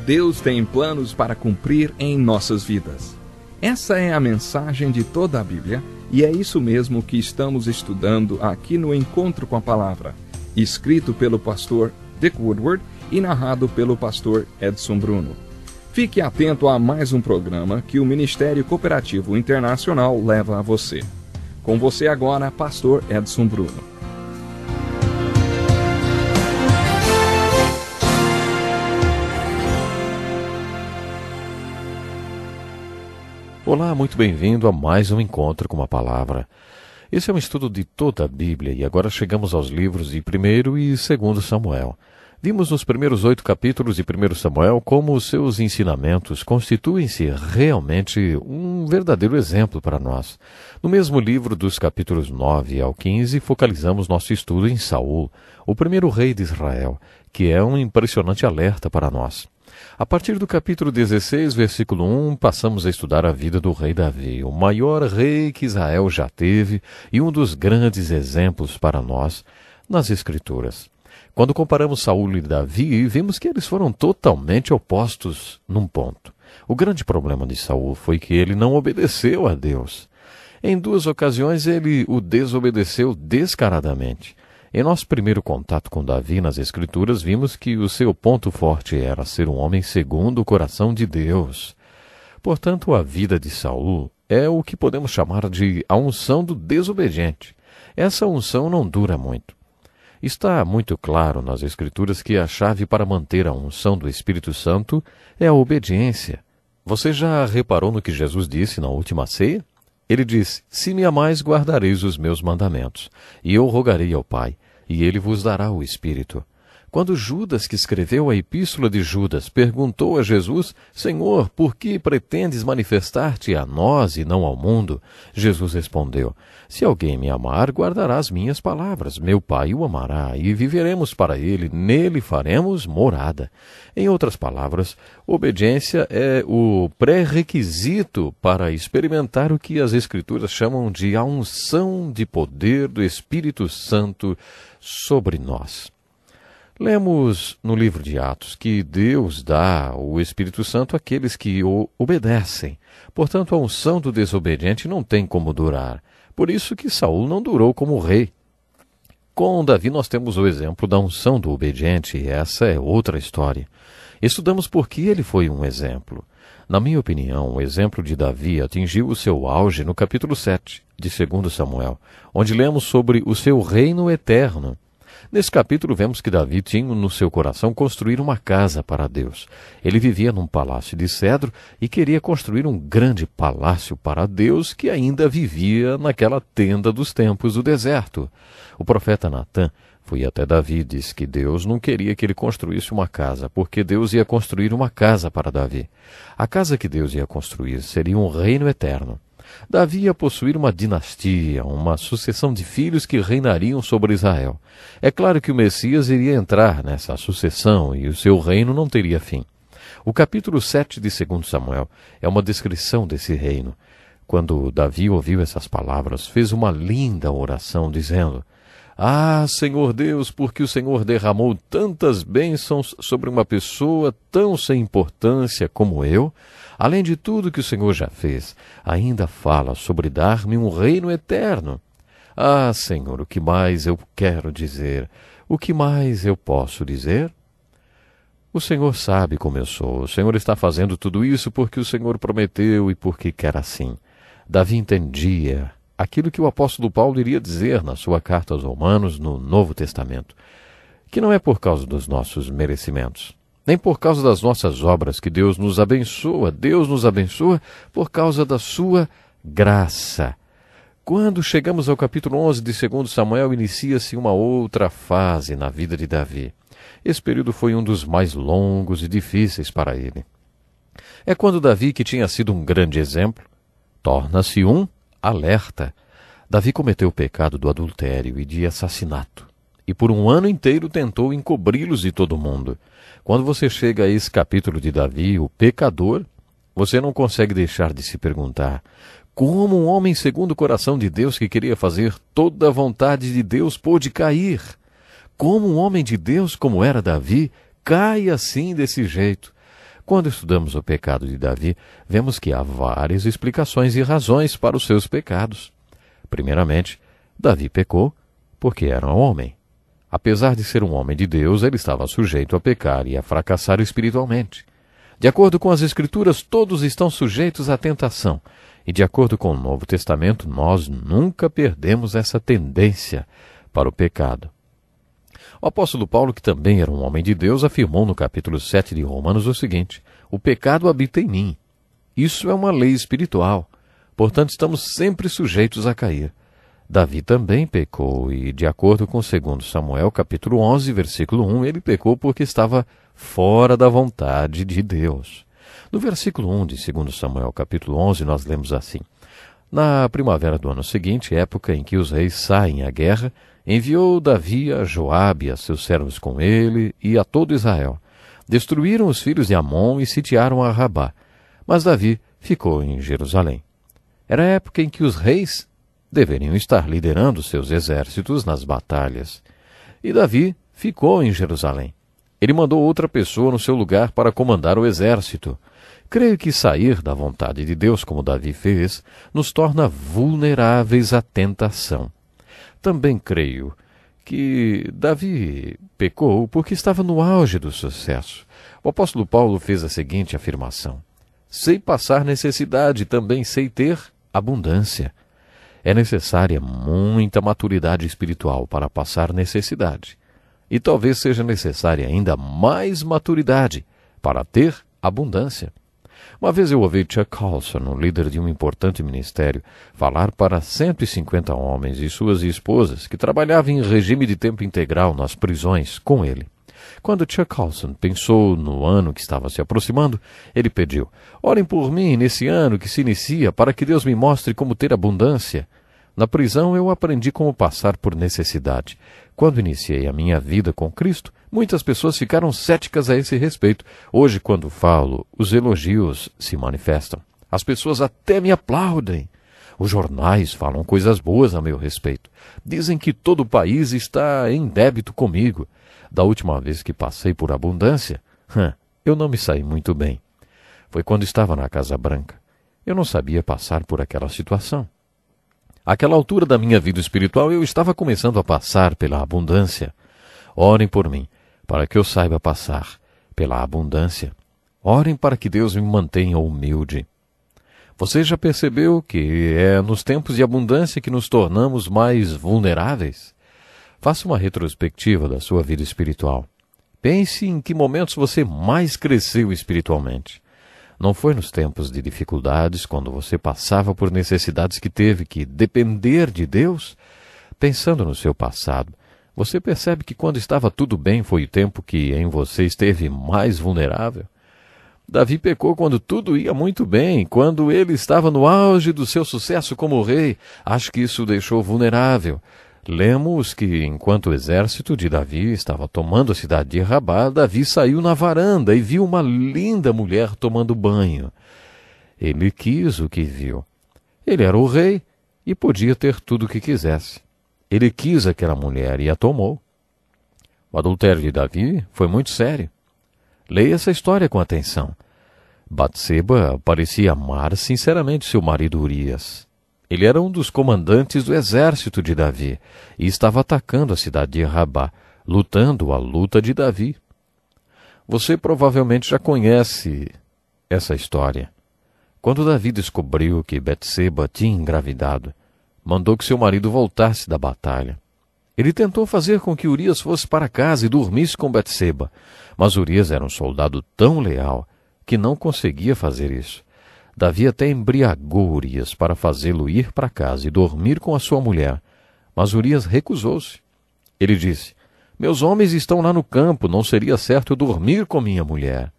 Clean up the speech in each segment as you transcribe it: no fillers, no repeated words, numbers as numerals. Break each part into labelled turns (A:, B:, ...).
A: Deus tem planos para cumprir em nossas vidas. Essa é a mensagem de toda a Bíblia e é isso mesmo que estamos estudando aqui no Encontro com a Palavra, escrito pelo pastor Dick Woodward e narrado pelo pastor Edson Bruno. Fique atento a mais um programa que o Ministério Cooperativo Internacional leva a você. Com você agora, pastor Edson Bruno.
B: Olá, muito bem-vindo a mais um Encontro com a Palavra. Esse é um estudo de toda a Bíblia e agora chegamos aos livros de 1º e 2º Samuel. Vimos nos primeiros 8 capítulos de 1º Samuel como os seus ensinamentos constituem-se realmente um verdadeiro exemplo para nós. No mesmo livro, dos capítulos 9 ao 15, focalizamos nosso estudo em Saul, o primeiro rei de Israel, que é um impressionante alerta para nós. A partir do capítulo 16, versículo 1, passamos a estudar a vida do rei Davi, o maior rei que Israel já teve e um dos grandes exemplos para nós nas Escrituras. Quando comparamos Saul e Davi, vimos que eles foram totalmente opostos num ponto. O grande problema de Saul foi que ele não obedeceu a Deus. Em 2 ocasiões ele o desobedeceu descaradamente. Em nosso primeiro contato com Davi nas Escrituras, vimos que o seu ponto forte era ser um homem segundo o coração de Deus. Portanto, a vida de Saul é o que podemos chamar de a unção do desobediente. Essa unção não dura muito. Está muito claro nas Escrituras que a chave para manter a unção do Espírito Santo é a obediência. Você já reparou no que Jesus disse na última ceia? Ele disse: "Se me amais, guardareis os meus mandamentos, e eu rogarei ao Pai, e ele vos dará o Espírito." Quando Judas, que escreveu a Epístola de Judas, perguntou a Jesus: "Senhor, por que pretendes manifestar-te a nós e não ao mundo?" Jesus respondeu: "Se alguém me amar, guardará as minhas palavras. Meu Pai o amará, e viveremos para ele, nele faremos morada." Em outras palavras, obediência é o pré-requisito para experimentar o que as Escrituras chamam de a unção de poder do Espírito Santo sobre nós. Lemos no livro de Atos que Deus dá o Espírito Santo àqueles que o obedecem. Portanto, a unção do desobediente não tem como durar. Por isso que Saul não durou como rei. Com Davi nós temos o exemplo da unção do obediente, e essa é outra história. Estudamos por que ele foi um exemplo. Na minha opinião, o exemplo de Davi atingiu o seu auge no capítulo 7 de 2 Samuel, onde lemos sobre o seu reino eterno. Nesse capítulo vemos que Davi tinha no seu coração construir uma casa para Deus. Ele vivia num palácio de cedro e queria construir um grande palácio para Deus que ainda vivia naquela tenda dos tempos do deserto. O profeta Natã foi até Davi e disse que Deus não queria que ele construísse uma casa, porque Deus ia construir uma casa para Davi. A casa que Deus ia construir seria um reino eterno. Davi ia possuir uma dinastia, uma sucessão de filhos que reinariam sobre Israel. É claro que o Messias iria entrar nessa sucessão e o seu reino não teria fim. O capítulo 7 de 2 Samuel é uma descrição desse reino. Quando Davi ouviu essas palavras, fez uma linda oração dizendo: "Ah, Senhor Deus, porque o Senhor derramou tantas bênçãos sobre uma pessoa tão sem importância como eu, além de tudo que o Senhor já fez, ainda fala sobre dar-me um reino eterno. Ah, Senhor, o que mais eu quero dizer? O que mais eu posso dizer?" O Senhor sabe como eu sou. O Senhor está fazendo tudo isso porque o Senhor prometeu e porque quer assim. Davi entendia aquilo que o apóstolo Paulo iria dizer na sua carta aos Romanos no Novo Testamento, que não é por causa dos nossos merecimentos, nem por causa das nossas obras que Deus nos abençoa por causa da sua graça. Quando chegamos ao capítulo 11 de 2 Samuel, inicia-se uma outra fase na vida de Davi. Esse período foi um dos mais longos e difíceis para ele. É quando Davi, que tinha sido um grande exemplo, torna-se um alerta. Davi cometeu o pecado do adultério e de assassinato, e por um ano inteiro tentou encobri-los de todo mundo. Quando você chega a esse capítulo de Davi, o pecador, você não consegue deixar de se perguntar: como um homem segundo o coração de Deus, que queria fazer toda a vontade de Deus, pôde cair? Como um homem de Deus, como era Davi, cai assim desse jeito? Quando estudamos o pecado de Davi, vemos que há várias explicações e razões para os seus pecados. Primeiramente, Davi pecou porque era um homem. Apesar de ser um homem de Deus, ele estava sujeito a pecar e a fracassar espiritualmente. De acordo com as Escrituras, todos estão sujeitos à tentação. E de acordo com o Novo Testamento, nós nunca perdemos essa tendência para o pecado. O apóstolo Paulo, que também era um homem de Deus, afirmou no capítulo 7 de Romanos o seguinte: o pecado habita em mim. Isso é uma lei espiritual. Portanto, estamos sempre sujeitos a cair. Davi também pecou e, de acordo com 2 Samuel, capítulo 11, versículo 1, ele pecou porque estava fora da vontade de Deus. No versículo 1 de 2 Samuel, capítulo 11, nós lemos assim: na primavera do ano seguinte, época em que os reis saem à guerra, enviou Davi a Joabe e a seus servos com ele e a todo Israel. Destruíram os filhos de Amon e sitiaram a Rabá. Mas Davi ficou em Jerusalém. Era a época em que os reis deveriam estar liderando seus exércitos nas batalhas. E Davi ficou em Jerusalém. Ele mandou outra pessoa no seu lugar para comandar o exército. Creio que sair da vontade de Deus, como Davi fez, nos torna vulneráveis à tentação. Também creio que Davi pecou porque estava no auge do sucesso. O apóstolo Paulo fez a seguinte afirmação: sei passar necessidade, também sei ter abundância. É necessária muita maturidade espiritual para passar necessidade. E talvez seja necessária ainda mais maturidade para ter abundância. Uma vez eu ouvi Chuck Colson, um líder de um importante ministério, falar para 150 homens e suas esposas que trabalhavam em regime de tempo integral nas prisões com ele. Quando Chuck Colson pensou no ano que estava se aproximando, ele pediu: orem por mim nesse ano que se inicia para que Deus me mostre como ter abundância. Na prisão eu aprendi como passar por necessidade. Quando iniciei a minha vida com Cristo, muitas pessoas ficaram céticas a esse respeito. Hoje, quando falo, os elogios se manifestam. As pessoas até me aplaudem. Os jornais falam coisas boas a meu respeito. Dizem que todo o país está em débito comigo. Da última vez que passei por abundância, eu não me saí muito bem. Foi quando estava na Casa Branca. Eu não sabia passar por aquela situação. Àquela altura da minha vida espiritual, eu estava começando a passar pela abundância. Orem por mim, para que eu saiba passar pela abundância. Orem para que Deus me mantenha humilde. Você já percebeu que é nos tempos de abundância que nos tornamos mais vulneráveis? Faça uma retrospectiva da sua vida espiritual. Pense em que momentos você mais cresceu espiritualmente. Não foi nos tempos de dificuldades, quando você passava por necessidades que teve que depender de Deus? Pensando no seu passado, você percebe que quando estava tudo bem foi o tempo que em você esteve mais vulnerável? Davi pecou quando tudo ia muito bem, quando ele estava no auge do seu sucesso como rei. Acho que isso o deixou vulnerável. Lemos que, enquanto o exército de Davi estava tomando a cidade de Rabá, Davi saiu na varanda e viu uma linda mulher tomando banho. Ele quis o que viu. Ele era o rei e podia ter tudo o que quisesse. Ele quis aquela mulher e a tomou. O adultério de Davi foi muito sério. Leia essa história com atenção. Batseba parecia amar sinceramente seu marido Urias. Ele era um dos comandantes do exército de Davi e estava atacando a cidade de Rabá, lutando a luta de Davi. Você provavelmente já conhece essa história. Quando Davi descobriu que Batseba tinha engravidado, mandou que seu marido voltasse da batalha. Ele tentou fazer com que Urias fosse para casa e dormisse com Batseba, mas Urias era um soldado tão leal que não conseguia fazer isso. Davi até embriagou Urias para fazê-lo ir para casa e dormir com a sua mulher, mas Urias recusou-se. Ele disse: meus homens estão lá no campo, não seria certo eu dormir com minha mulher.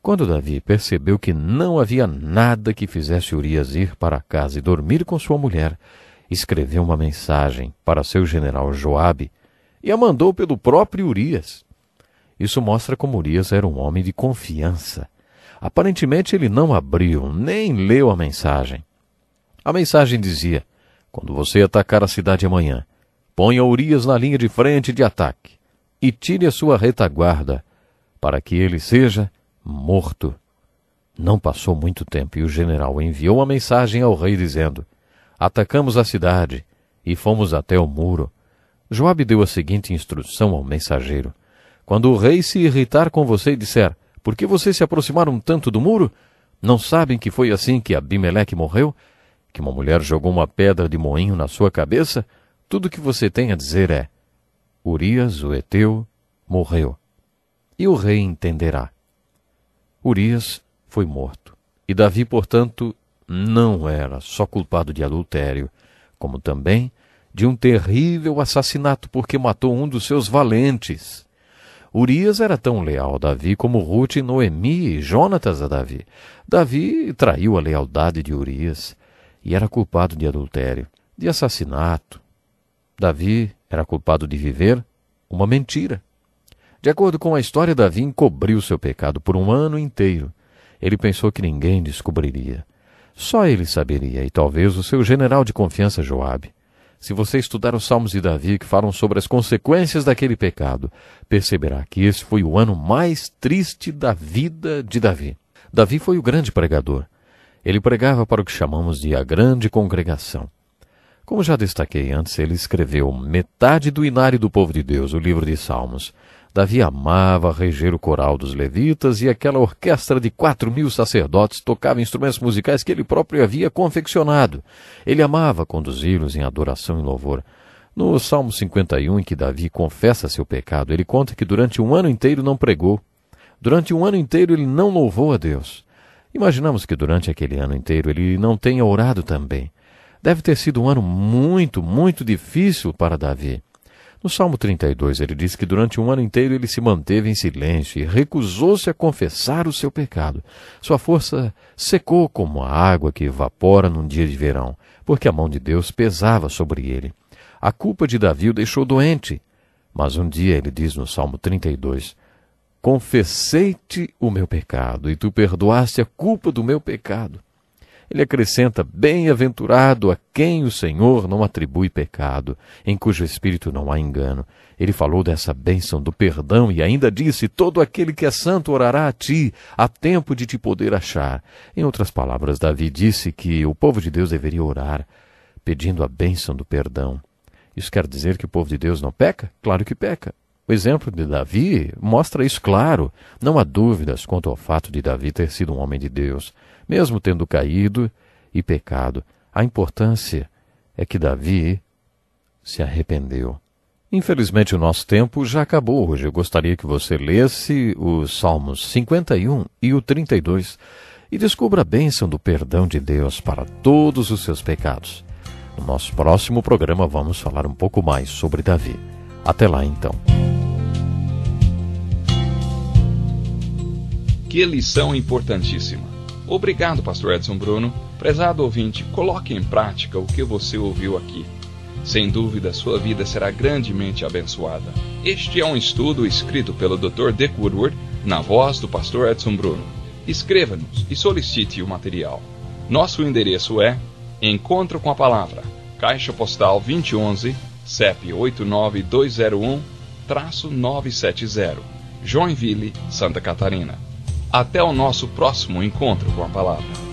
B: Quando Davi percebeu que não havia nada que fizesse Urias ir para casa e dormir com sua mulher, escreveu uma mensagem para seu general Joabe e a mandou pelo próprio Urias. Isso mostra como Urias era um homem de confiança. Aparentemente ele não abriu, nem leu a mensagem. A mensagem dizia: quando você atacar a cidade amanhã, ponha Urias na linha de frente de ataque e tire a sua retaguarda, para que ele seja morto. Não passou muito tempo e o general enviou uma mensagem ao rei dizendo: atacamos a cidade e fomos até o muro. Joabe deu a seguinte instrução ao mensageiro: quando o rei se irritar com você e disser: por que vocês se aproximaram tanto do muro? Não sabem que foi assim que Abimeleque morreu? Que uma mulher jogou uma pedra de moinho na sua cabeça? Tudo que você tem a dizer é: Urias, o heteu, morreu. E o rei entenderá. Urias foi morto. E Davi, portanto, não era só culpado de adultério, como também de um terrível assassinato, porque matou um dos seus valentes. Urias era tão leal a Davi como Ruth, Noemi e Jonatas a Davi. Davi traiu a lealdade de Urias e era culpado de adultério, de assassinato. Davi era culpado de viver uma mentira. De acordo com a história, Davi encobriu seu pecado por um ano inteiro. Ele pensou que ninguém descobriria. Só ele saberia, e talvez o seu general de confiança, Joabe. Se você estudar os Salmos de Davi que falam sobre as consequências daquele pecado, perceberá que esse foi o ano mais triste da vida de Davi. Davi foi o grande pregador. Ele pregava para o que chamamos de a grande congregação. Como já destaquei antes, ele escreveu metade do inário do povo de Deus, o livro de Salmos. Davi amava reger o coral dos levitas e aquela orquestra de 4.000 sacerdotes tocava instrumentos musicais que ele próprio havia confeccionado. Ele amava conduzi-los em adoração e louvor. No Salmo 51, em que Davi confessa seu pecado, ele conta que durante um ano inteiro não pregou. Durante um ano inteiro ele não louvou a Deus. Imaginamos que durante aquele ano inteiro ele não tenha orado também. Deve ter sido um ano muito, muito difícil para Davi. No Salmo 32, ele diz que durante um ano inteiro ele se manteve em silêncio e recusou-se a confessar o seu pecado. Sua força secou como a água que evapora num dia de verão, porque a mão de Deus pesava sobre ele. A culpa de Davi o deixou doente. Mas um dia ele diz no Salmo 32, confessei-te o meu pecado, e tu perdoaste a culpa do meu pecado. Ele acrescenta, bem-aventurado a quem o Senhor não atribui pecado, em cujo espírito não há engano. Ele falou dessa bênção do perdão e ainda disse, todo aquele que é santo orará a ti, há tempo de te poder achar. Em outras palavras, Davi disse que o povo de Deus deveria orar, pedindo a bênção do perdão. Isso quer dizer que o povo de Deus não peca? Claro que peca. O exemplo de Davi mostra isso claro. Não há dúvidas quanto ao fato de Davi ter sido um homem de Deus, mesmo tendo caído e pecado. A importância é que Davi se arrependeu. Infelizmente o nosso tempo já acabou hoje. Eu gostaria que você lesse os Salmos 51 e o 32 e descubra a bênção do perdão de Deus para todos os seus pecados. No nosso próximo programa vamos falar um pouco mais sobre Davi. Até lá então.
A: Que lição importantíssima. Obrigado, pastor Edson Bruno. Prezado ouvinte, coloque em prática o que você ouviu aqui. Sem dúvida, sua vida será grandemente abençoada. Este é um estudo escrito pelo Dr. Dick Woodward, na voz do pastor Edson Bruno. Escreva-nos e solicite o material. Nosso endereço é Encontro com a Palavra, Caixa Postal 2011, CEP 89201-970, Joinville, Santa Catarina. Até o nosso próximo encontro com a Palavra.